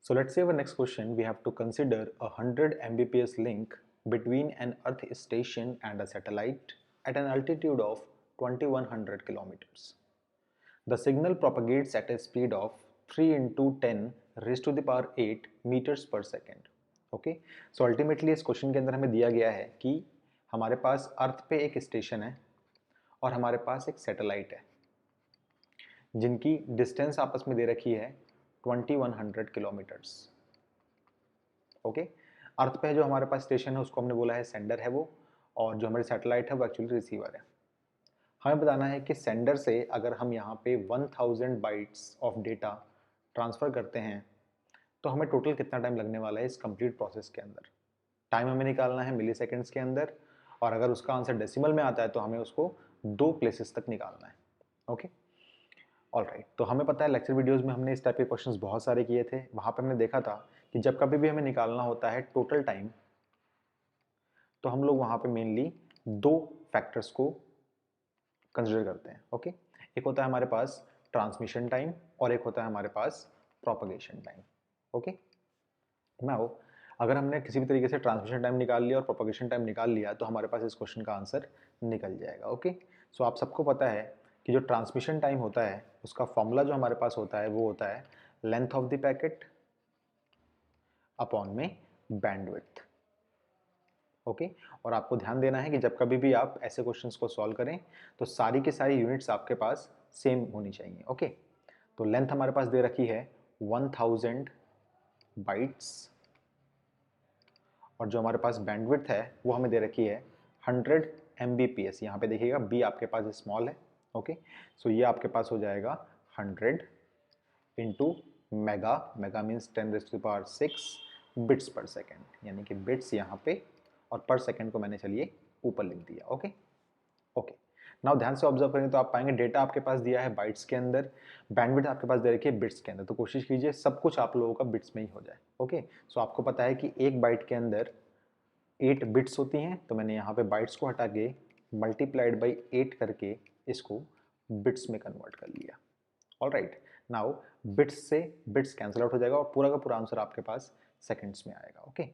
So let's say our next question, we have to consider a 100 Mbps link between an Earth station and a satellite at an altitude of 2100 kilometers. The signal propagates at a speed of 3 into 10 raised to the power 8 meters per second. Okay, so ultimately इस question के अंदर हमें दिया गया है कि हमारे पास अर्थ पे एक स्टेशन है और हमारे पास एक सैटेलाइट है जिनकी डिस्टेंस आपस में दे रखी है 2100 किलोमीटर्स. ओके, अर्थ पे जो हमारे पास स्टेशन है उसको हमने बोला है सेंडर है वो, और जो हमारी सैटेलाइट है वो एक्चुअली रिसीवर है. हमें बताना है कि सेंडर से अगर हम यहाँ पे 1000 बाइट्स ऑफ डेटा ट्रांसफ़र करते हैं तो हमें टोटल कितना टाइम लगने वाला है इस कंप्लीट प्रोसेस के अंदर. टाइम हमें निकालना है मिली सेकेंड्स के अंदर, और अगर उसका आंसर डेसिमल में आता है तो हमें उसको 2 प्लेसेस तक निकालना है. Okay, alright. तो हमें पता है लेक्चर वीडियोस में हमने इस टाइप के क्वेश्चंस बहुत सारे किए थे. वहाँ पे हमने देखा था कि जब कभी भी हमें निकालना होता है टोटल टाइम तो हम लोग वहाँ पे मेनली 2 फैक्टर्स को कंसिडर करते हैं. ओके, एक होता है हमारे पास ट्रांसमिशन टाइम और एक होता है हमारे पास प्रोपगेशन टाइम. ओके, नाउ अगर हमने किसी भी तरीके से ट्रांसमिशन टाइम निकाल लिया और प्रोपगेशन टाइम निकाल लिया तो हमारे पास इस क्वेश्चन का आंसर निकल जाएगा. ओके, सो आप सबको पता है कि जो ट्रांसमिशन टाइम होता है उसका फॉर्मूला जो हमारे पास होता है वो होता है length of the packet upon में बैंडविड्थ. ओके, और आपको ध्यान देना है कि जब कभी भी आप ऐसे क्वेश्चंस को सॉल्व करें तो सारी की सारी यूनिट्स आपके पास सेम होनी चाहिए. ओके, तो लेंथ हमारे पास दे रखी है 1000 बाइट्स और जो हमारे पास बैंडविड्थ है वो हमें दे रखी है 100 Mbps. यहाँ पे देखिएगा बी आपके पास स्मॉल है. ओके, सो ये आपके पास हो जाएगा 100 into mega. Mega means 10⁶ bits पर सेकेंड, यानी कि बिट्स यहाँ पे और पर सेकेंड को मैंने चलिए ऊपर लिख दिया. ओके ओके, नाउ ध्यान से ऑब्जर्व करें तो आप पाएंगे डेटा आपके पास दिया है बाइट्स के अंदर, बैंडविड्थ आपके पास दे रखी है बिट्स के अंदर. तो कोशिश कीजिए सब कुछ आप लोगों का बिट्स में ही हो जाए. ओके, सो आपको पता है कि एक बाइट के अंदर 8 बिट्स होती हैं, तो मैंने यहाँ पे बाइट्स को हटा के मल्टीप्लाइड बाई 8 करके इसको बिट्स में कन्वर्ट कर लिया. ऑलराइट, नाउ बिट्स से बिट्स कैंसिल आउट हो जाएगा और पूरा का पूरा आंसर आपके पास सेकंड्स में आएगा. ओके,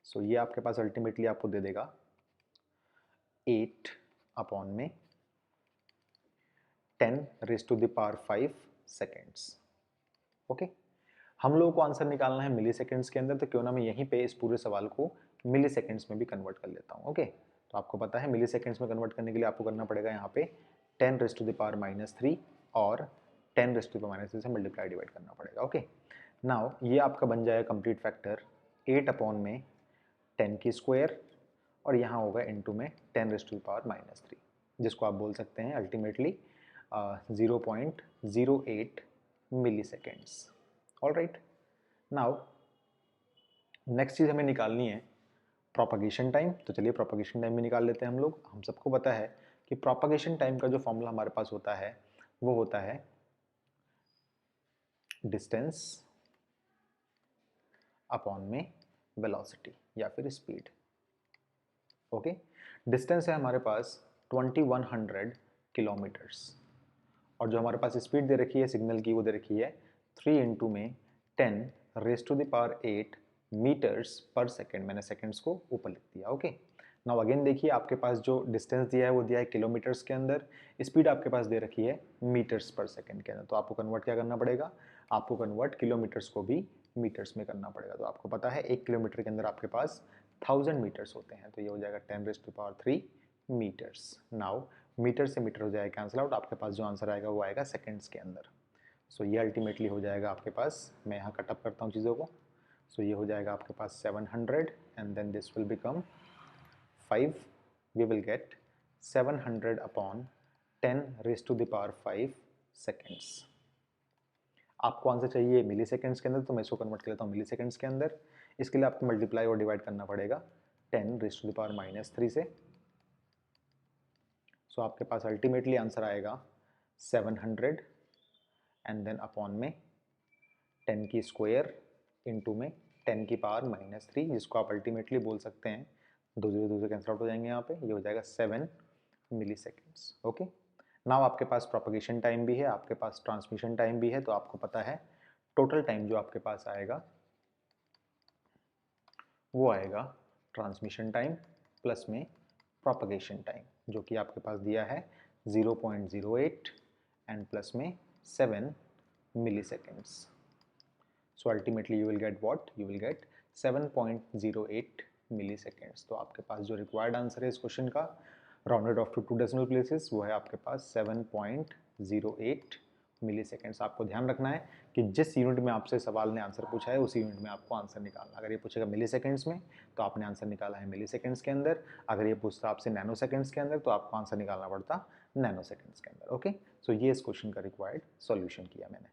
सो ये आपके पास अल्टीमेटली आपको दे देगा 8 अपॉन में 10⁵ सेकेंड्स. ओके, हम लोगों को आंसर निकालना है मिली सेकेंड्स के अंदर, तो क्यों ना मैं यहीं पे इस पूरे सवाल को मिली सेकेंड्स में भी कन्वर्ट कर लेता हूँ. ओके, तो आपको पता है मिली सेकेंड्स में कन्वर्ट करने के लिए आपको करना पड़ेगा यहाँ पे 10⁻³ और 10⁻³ से मल्टीप्लाई डिवाइड करना पड़ेगा. ओके, नाउ ये आपका बन जाएगा कंप्लीट फैक्टर 8 अपॉन में 10² और यहाँ होगा इनटू में 10⁻³ जिसको आप बोल सकते हैं अल्टीमेटली 0.08 मिली सेकेंड्स. ऑलराइट, नाउ नेक्स्ट चीज़ हमें निकालनी है प्रोपगेशन टाइम. तो चलिए प्रोपगेशन टाइम भी निकाल लेते हैं हम लोग. हम सबको पता है कि प्रोपगेशन टाइम का जो फॉर्मूला हमारे पास होता है वो होता है डिस्टेंस अपॉन में वेलोसिटी या फिर स्पीड. ओके, डिस्टेंस है हमारे पास 2100 किलोमीटर्स और जो हमारे पास स्पीड दे रखी है सिग्नल की वो दे रखी है 3 इंटू में 10⁻⁸ मीटर्स पर सेकेंड. मैंने सेकेंड्स को ऊपर लिख दिया. ओके, नाउ अगेन देखिए आपके पास जो डिस्टेंस दिया है वो दिया है किलोमीटर्स के अंदर, स्पीड आपके पास दे रखी है मीटर्स पर सेकेंड के अंदर. तो आपको कन्वर्ट क्या करना पड़ेगा, आपको कन्वर्ट किलोमीटर्स को भी मीटर्स में करना पड़ेगा. तो आपको पता है 1 किलोमीटर के अंदर आपके पास 1000 मीटर्स होते हैं, तो ये हो जाएगा 10⁻³ मीटर्स. नाउ मीटर से मीटर हो जाएगा कैंसिल आउट, आपके पास जो आंसर आएगा वो आएगा सेकेंड्स के अंदर. सो ये अल्टीमेटली हो जाएगा आपके पास, मैं यहाँ कटअप करता हूँ चीज़ों को. सो ये हो जाएगा आपके पास 700 and then this will become 5. We will get 700 upon 10⁵ seconds. आपको आंसर चाहिए मिली सेकेंड्स के अंदर, तो मैं इसको कन्वर्ट कर लेता हूँ मिली सेकेंड्स के अंदर. इसके लिए आपको मल्टीप्लाई और डिवाइड करना पड़ेगा 10⁻³ से. सो आपके पास अल्टीमेटली आंसर आएगा 700 एंड देन अपॉन में 10² इंटू में 10⁻³ जिसको आप अल्टीमेटली बोल सकते हैं 2 0 2 से कैंसिल आउट हो जाएंगे यहाँ पे, ये हो जाएगा 7 मिली सेकेंड्स. ओके, नाउ आपके पास प्रोपगेशन टाइम भी है, आपके पास ट्रांसमिशन टाइम भी है, तो आपको पता है टोटल टाइम जो आपके पास आएगा वो आएगा ट्रांसमिशन टाइम प्लस में प्रोपगेशन टाइम, जो कि आपके पास दिया है 0.08 एंड प्लस में 7 milliseconds. So ultimately you will get what? You will get 7.08 milliseconds. तो आपके पास जो रिक्वायर्ड आंसर है इस क्वेश्चन का rounded off to 2 decimal places वो है आपके पास 7.08 मिलीसेकेंड्स। आपको ध्यान रखना है कि जिस यूनिट में आपसे सवाल ने आंसर पूछा है उसी यूनिट में आपको आंसर निकालना। अगर ये पूछेगा मिलीसेकेंड्स में तो आपने आंसर निकाला है मिलीसेकेंड्स के अंदर, अगर ये पूछता आपसे नैनो सेकेंड्स के अंदर तो आपको आंसर निकालना पड़ता नैनो सेकेंड्स के अंदर। ओके, सो ये इस क्वेश्चन का रिक्वायर्ड सॉल्यूशन किया मैंने।